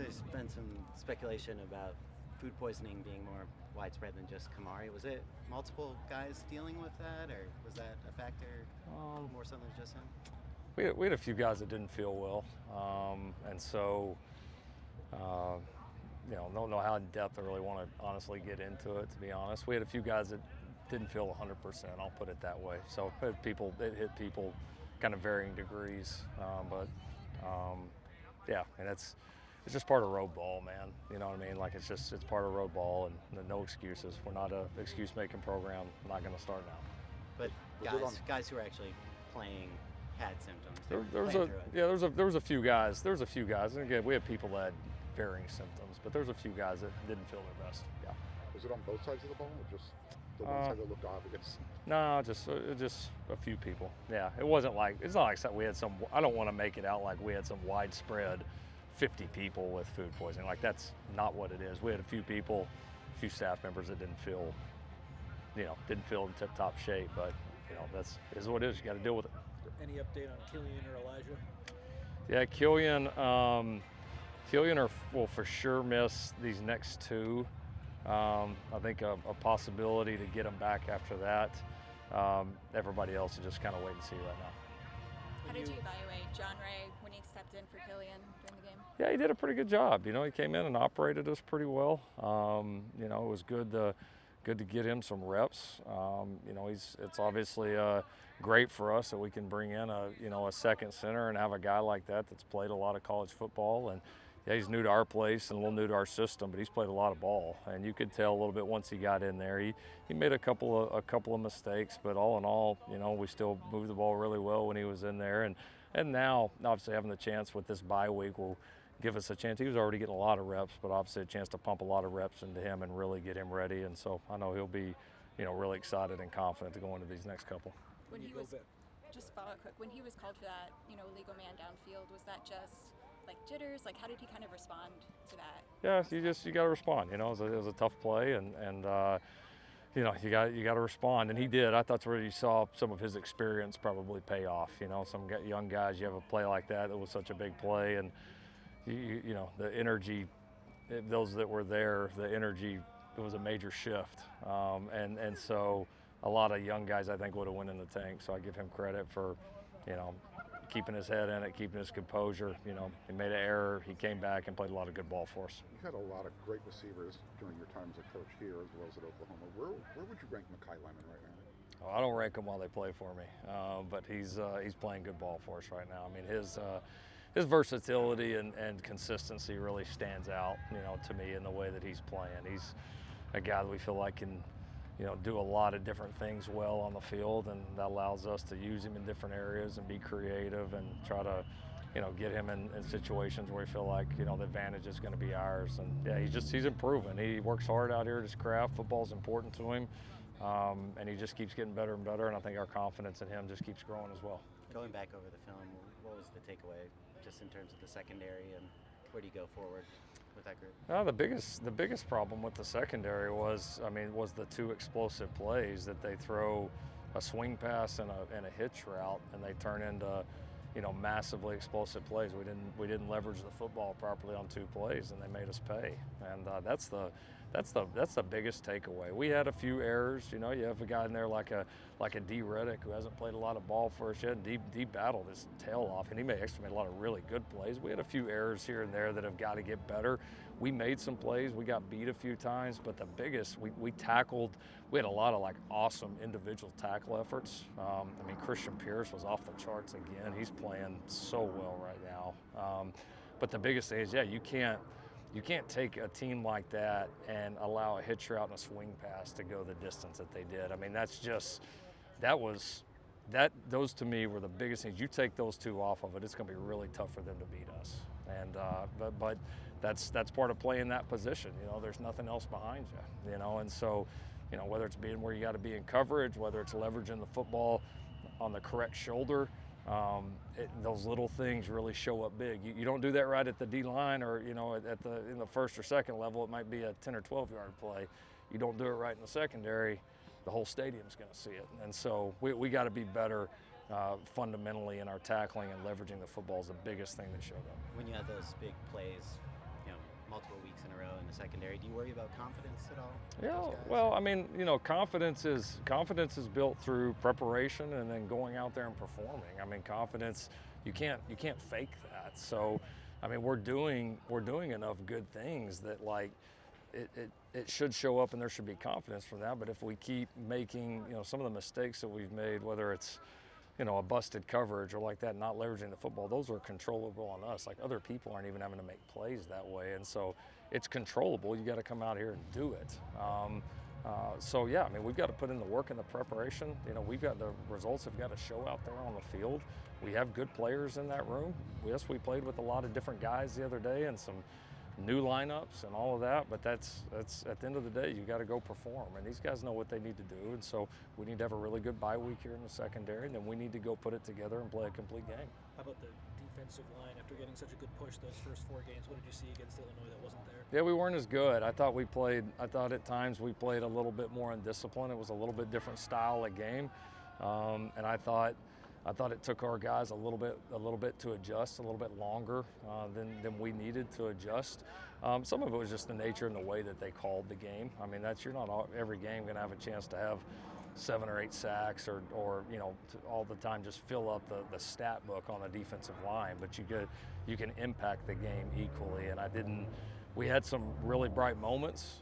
there's been some speculation about food poisoning being more widespread than just Kamari. Was it multiple guys dealing with that, or was that a factor more so than just him? We had a few guys that didn't feel well, and so don't know how in depth I really want to honestly get into it. To be honest, we had a few guys that didn't feel 100%. I'll put it that way. So it hit people, kind of varying degrees, but yeah, and it's just part of road ball, man. You know what I mean? Like it's part of road ball, and no excuses. We're not a excuse-making program. I'm not going to start now. But guys who are actually playing had symptoms. There was a few guys. There was a few guys, and again, we have people that had varying symptoms, but there's a few guys that didn't feel their best. Yeah. Was it on both sides of the ball, or just the one side that looked obvious? No, just a few people. Yeah, it's not like we had some. I don't want to make it out like we had some widespread 50 people with food poisoning. Like that's not what it is. We had a few people, a few staff members that didn't feel in tip-top shape, but that's what it is. You got to deal with it. Any update on Killian or Elijah? Yeah, Killian will for sure miss these next two. I think a possibility to get him back after that. Everybody else is just kind of wait and see right now. How did you evaluate John Ray when he stepped in for Killian during the game? Yeah, he did a pretty good job. He came in and operated us pretty well. It was good to get him some reps. It's obviously great for us that we can bring in a second center and have a guy like that's played a lot of college football. And yeah, he's new to our place and a little new to our system, but he's played a lot of ball. And you could tell a little bit once he got in there. He made a couple of mistakes, but all in all, we still moved the ball really well when he was in there. And now, obviously, having the chance with this bye week will give us a chance. He was already getting a lot of reps, but obviously a chance to pump a lot of reps into him and really get him ready. And so I know he'll be, really excited and confident to go into these next couple. Just follow up quick, when he was called for that, legal man downfield, was that just like jitters? Like how did he kind of respond to that? Yeah, you got to respond. It was a tough play, and you got to respond, and he did. I thought that's where you saw some of his experience probably pay off. Some young guys, you have a play like that was such a big play, and the energy, those that were there, the energy, it was a major shift, and so a lot of young guys I think would have went in the tank. So I give him credit for, keeping his head in it, keeping his composure. He made an error, he came back and played a lot of good ball for us. You had a lot of great receivers during your time as a coach here as well as at Oklahoma. Where would you rank Mekhi Lemon right now? I don't rank him while they play for me, but he's playing good ball for us right now. I mean, his versatility and consistency really stands out, to me in the way that he's playing. He's a guy that we feel like can, do a lot of different things well on the field, and that allows us to use him in different areas and be creative and try to, get him in situations where we feel like, the advantage is going to be ours. And yeah, he's improving. He works hard out here at his craft. Football's important to him, and he just keeps getting better and better. And I think our confidence in him just keeps growing as well. Going back over the film, what was the takeaway, just in terms of the secondary, and where do you go forward with that group? The biggest problem with the secondary was the two explosive plays that they throw, a swing pass and a hitch route, and they turn into, massively explosive plays. We didn't leverage the football properly on two plays, and they made us pay. And that's the biggest takeaway. We had a few errors. You have a guy in there like a D. Reddick who hasn't played a lot of ball for us yet. D battled his tail off, and he made a lot of really good plays. We had a few errors here and there that have got to get better. We made some plays. We got beat a few times, but the biggest, we tackled. We had a lot of awesome individual tackle efforts. Christian Pierce was off the charts again. He's playing so well right now. But the biggest thing is, you can't take a team like that and allow a hitch route and a swing pass to go the distance that they did. Those to me were the biggest things. You take those two off of it, it's going to be really tough for them to beat us. And but that's part of playing that position. There's nothing else behind you. And so, whether it's being where you got to be in coverage, whether it's leveraging the football on the correct shoulder. Those little things really show up big. You don't do that right at the D line, or in the first or second level, it might be a 10 or 12 yard play. You don't do it right in the secondary, the whole stadium's going to see it. And so we got to be better fundamentally in our tackling, and leveraging the football is the biggest thing that showed up. When you had those big plays, secondary. Do you worry about confidence at all? with Yeah, those guys? well, I mean, confidence is built through preparation and then going out there and performing. I mean, confidence, you can't fake that. So, I mean, we're doing enough good things that like it should show up and there should be confidence from that. But if we keep making, some of the mistakes that we've made, whether it's a busted coverage or like that, not leveraging the football, those are controllable on us. Like other people aren't even having to make plays that way. And so it's controllable. You got to come out here and do it. So yeah, I mean, we've got to put in the work and the preparation. We've got the results have got to show out there on the field. We have good players in that room. Yes, we played with a lot of different guys the other day and some new lineups and all of that, but that's at the end of the day, you got to go perform, and these guys know what they need to do, and so we need to have a really good bye week here in the secondary, and then we need to go put it together and play a complete game. How about the defensive line after getting such a good push those first 4 games? What did you see against Illinois that wasn't there? Yeah, we weren't as good. I thought at times we played a little bit more undisciplined. It was a little bit different style of game, and I thought it took our guys a little bit to adjust, a little bit longer than we needed to adjust. Some of it was just the nature and the way that they called the game. I mean, you're not every game going to have a chance to have 7 or 8 sacks or all the time just fill up the stat book on the defensive line, but you can impact the game equally. And we had some really bright moments.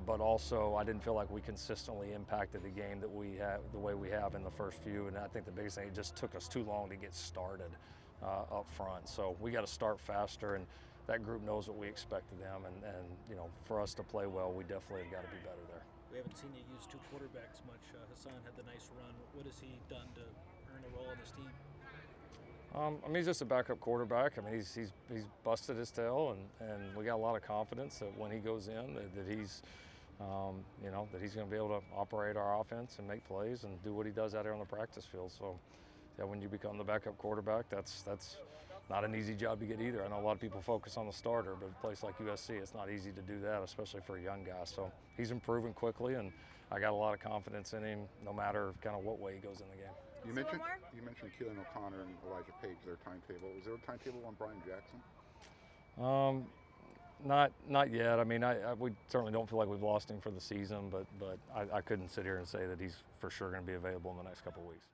But also, I didn't feel like we consistently impacted the game that we have the way we have in the first few. And I think the biggest thing, it just took us too long to get started up front. So we got to start faster, and that group knows what we expect of them. And for us to play well, we definitely have got to be better there. We haven't seen you use 2 quarterbacks much. Hassan had the nice run. What has he done to earn a role on this team? I mean, he's just a backup quarterback. I mean, he's busted his tail, and we got a lot of confidence that when he goes in, that he's, that he's going to be able to operate our offense and make plays and do what he does out there on the practice field. So, yeah, when you become the backup quarterback, that's not an easy job to get either. I know a lot of people focus on the starter, but a place like USC, it's not easy to do that, especially for a young guy. So he's improving quickly, and I got a lot of confidence in him, no matter kind of what way he goes in the game. You mentioned Keelan O'Connor and Elijah Page, their timetable. Is there a timetable on Brian Jackson? Not yet. I mean, we certainly don't feel like we've lost him for the season, but I couldn't sit here and say that he's for sure going to be available in the next couple of weeks.